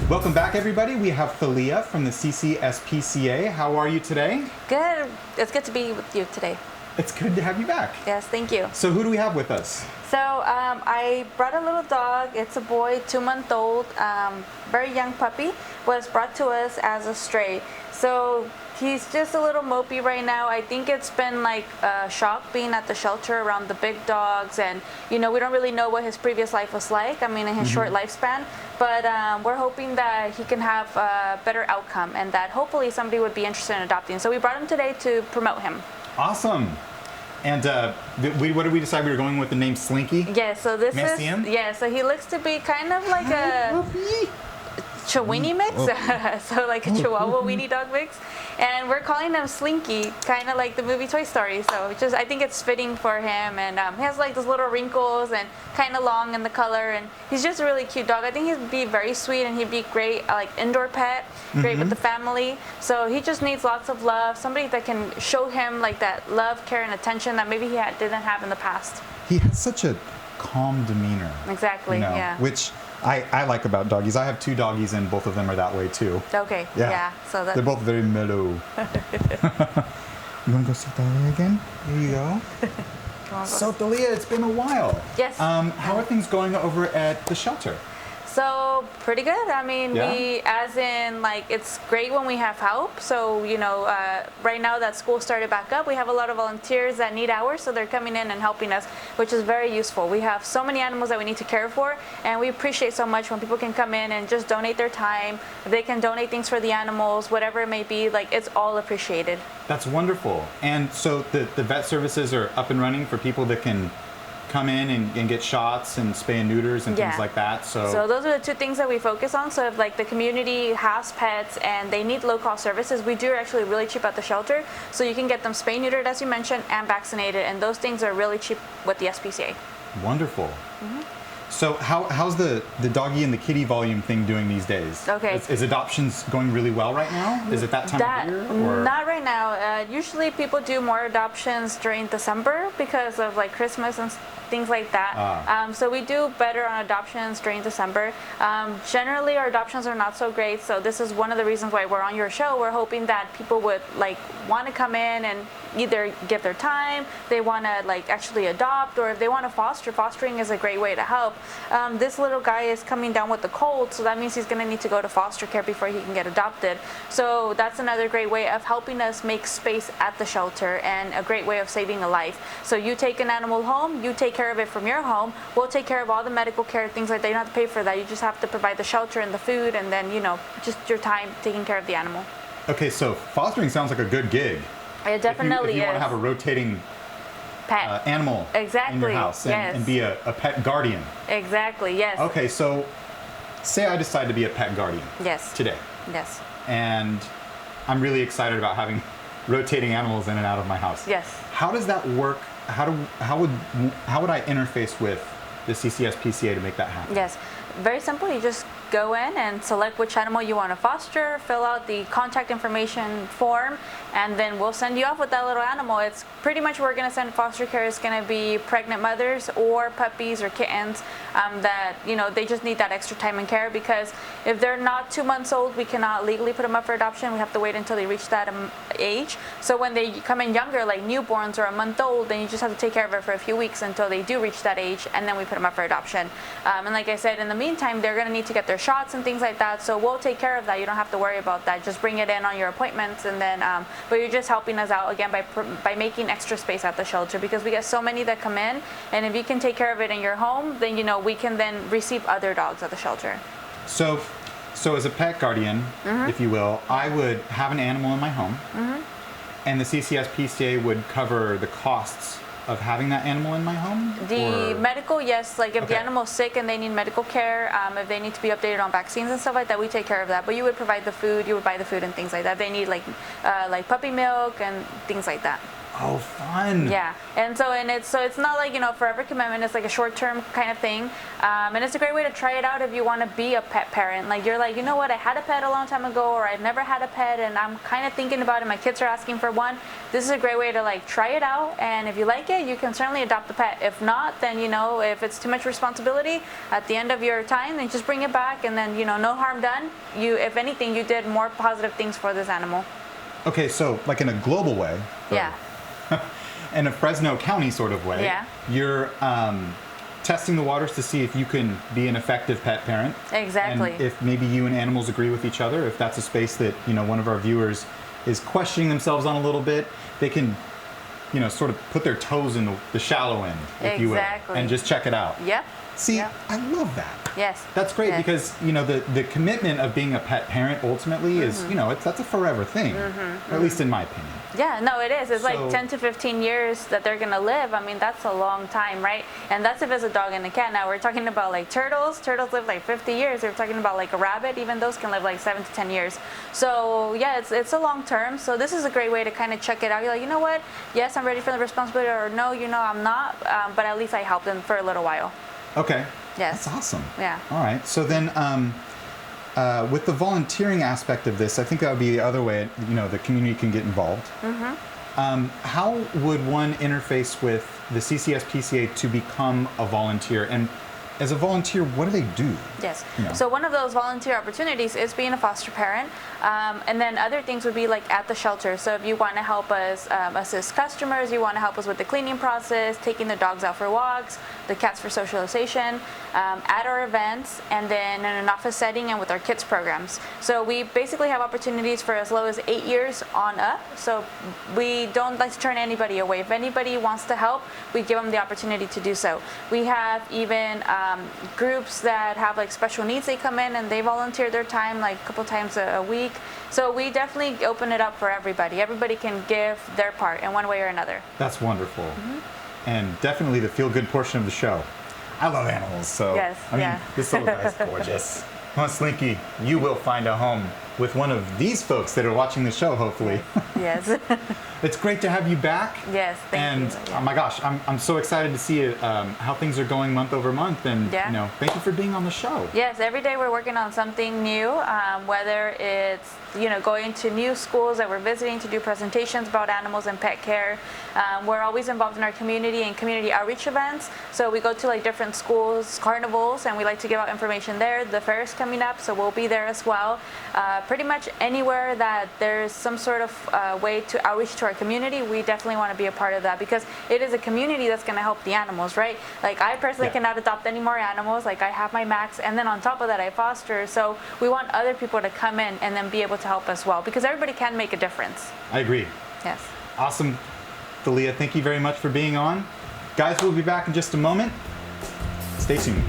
Welcome back, everybody. We have Thalia from the SPCA. How are you today? Good. It's good to be with you today. It's good to have you back. Yes, thank you. So who do we have with us? So I brought a little dog. It's a boy, 2-month-old, very young puppy. Was brought to us as a stray. So he's just a little mopey right now. I think it's been like a shock being at the shelter around the big dogs, and we don't really know what his previous life was like. I mean, in his short lifespan, but we're hoping that he can have a better outcome, and that hopefully somebody would be interested in adopting. So we brought him today to promote him. Awesome. And what did we decide we were going with the name Slinky? Yeah, so this May I is see him? Yeah, so he looks to be kind of like a Chihuahua mix, so like a Chihuahua weenie dog mix, and we're calling him Slinky, kind of like the movie Toy Story. So I think it's fitting for him, and he has like those little wrinkles and kind of long in the color, and he's just a really cute dog. I think he'd be very sweet, and he'd be great like indoor pet, great with the family. So he just needs lots of love, somebody that can show him like that love, care, and attention that maybe he didn't have in the past. He has such a calm demeanor. Exactly. Yeah. Which I like about doggies. I have 2 doggies, and both of them are that way too. Okay. Yeah. So they're both very mellow. You want to go see Thalia again? Here you go. So Thalia, it's been a while. Yes. How are things going over at the shelter? So pretty good. I mean, it's great when we have help. So, right now that school started back up, we have a lot of volunteers that need hours, so they're coming in and helping us, which is very useful. We have so many animals that we need to care for, and we appreciate so much when people can come in and just donate their time. They can donate things for the animals, whatever it may be, like it's all appreciated. That's wonderful. And so the vet services are up and running for people that can come in and get shots and spay and neuters and things like that. So those are the 2 things that we focus on. So if like the community has pets and they need low-cost services, we do actually really cheap at the shelter. So you can get them spay neutered, as you mentioned, and vaccinated, and those things are really cheap with the SPCA. Wonderful. So how's the doggy and the kitty volume thing doing these days? Okay. Is adoptions going really well right now? Is it that time of year? Or? Not right now. Usually people do more adoptions during December because of like Christmas and things like that. So we do better on adoptions during December. Generally our adoptions are not so great, so this is one of the reasons why we're on your show. We're hoping that people would like want to come in and either give their time, they want to like actually adopt, or if they want to foster. Fostering is a great way to help. This little guy is coming down with a cold, so that means he's going to need to go to foster care before he can get adopted. So that's another great way of helping us make space at the shelter, and a great way of saving a life. So you take an animal home, you take care of it from your home, we'll take care of all the medical care, things like that. You don't have to pay for that. You just have to provide the shelter and the food, and then just your time taking care of the animal. Okay, so fostering sounds like a good gig. It definitely if you want to have a rotating pet animal in your house and be a pet guardian. Exactly, yes. Okay, so say I decide to be a pet guardian today. Yes. And I'm really excited about having rotating animals in and out of my house. Yes. How does that work? How would I interface with the SPCA to make that happen? Yes, very simple. You just go in and select which animal you want to foster, fill out the contact information form, and then we'll send you off with that little animal. It's pretty much we're going to send foster care is going to be pregnant mothers or puppies or kittens that they just need that extra time and care, because if they're not 2 months old, we cannot legally put them up for adoption. We have to wait until they reach that age. So when they come in younger, like newborns or a month old, then you just have to take care of it for a few weeks until they do reach that age, and then we put them up for adoption. And like I said, in the meantime, they're going to need to get their shots and things like that, so we'll take care of that. You don't have to worry about that. Just bring it in on your appointments, and then but you're just helping us out again by making extra space at the shelter, because we get so many that come in, and if you can take care of it in your home, then we can then receive other dogs at the shelter. So as a pet guardian, if you will, I would have an animal in my home, and the SPCA would cover the costs of having that animal in my home? Medical, yes. Like if the animal's sick and they need medical care, if they need to be updated on vaccines and stuff like that, we take care of that. But you would provide the food, you would buy the food and things like that. They need like puppy milk and things like that. Oh, fun. Yeah, and it's not like, you know, forever commitment. It's like a short-term kind of thing, and it's a great way to try it out if you want to be a pet parent. Like, you're like, you know what, I had a pet a long time ago, or I've never had a pet, and I'm kind of thinking about it. My kids are asking for one. This is a great way to like try it out, and if you like it, you can certainly adopt a pet. If not, then, you know, if it's too much responsibility at the end of your time, then just bring it back, and then, you know, no harm done. You, if anything, you did more positive things for this animal. Okay, so like in a global way. Yeah. In a Fresno County sort of way, Yeah. you're testing the waters to see if you can be an effective pet parent. Exactly. And if maybe you and animals agree with each other, if that's a space that, you know, one of our viewers is questioning themselves on a little bit, they can, you know, sort of put their toes in the shallow end, if you will, and just check it out. Yep. See, Yep. I love that. Yes. That's great Yes. because, you know, the commitment of being a pet parent ultimately is, you know, that's a forever thing, at least in my opinion. Yeah, no, it is. It's So- like 10 to 15 years that they're going to live. I mean, that's a long time, right? And that's if it's a dog and a cat. Now, we're talking about like turtles. Turtles live like 50 years. We're talking about like a rabbit. Even those can live like 7 to 10 years. So, yeah, it's a long term. So this is a great way to kind of check it out. You're like, you know what? Yes, I'm ready for the responsibility, or no, you know, I'm not. But at least I helped them for a little while. Okay. Yes. That's awesome. Yeah. All right. So then, with the volunteering aspect of this, I think that would be the other way, you know, the community can get involved. How would one interface with the CCS-PCA to become a volunteer? And as a volunteer, what do they do? Yes. You know. So one of those volunteer opportunities is being a foster parent. And then other things would be like at the shelter. So if you want to help us assist customers, you want to help us with the cleaning process, taking the dogs out for walks, the cats for socialization, at our events, and then in an office setting and with our kids programs. So we basically have opportunities for as low as 8 years on up. So we don't like to turn anybody away. If anybody wants to help, we give them the opportunity to do so. We have even groups that have like special needs. They come in and they volunteer their time like a couple times a week. So we definitely open it up for everybody. Everybody can give their part in one way or another. That's wonderful. And definitely the feel-good portion of the show. I love animals, so Yes, I mean, yeah. this little guy's gorgeous. Well, Slinky, you will find a home with one of these folks that are watching the show, hopefully. Yes. It's great to have you back. Yes, thank you. And Yeah. oh my gosh, I'm so excited to see how things are going month over month. And Yeah. you know, thank you for being on the show. Yes, every day we're working on something new, whether it's, you know, going to new schools that we're visiting to do presentations about animals and pet care. We're always involved in our community and community outreach events. So we go to like different schools, carnivals, and we like to give out information there. The fair is coming up, so we'll be there as well. Pretty much anywhere that there's some sort of way to outreach to our community, we definitely want to be a part of that, because it is a community that's going to help the animals, right? Like, I personally Yeah. cannot adopt any more animals. Like, I have my Max, and then on top of that I foster. So we want other people to come in and then be able to help as well, because everybody can make a difference. I agree. Yes. Awesome. Thalia, thank you very much for being on. Guys, we'll be back in just a moment. Stay tuned.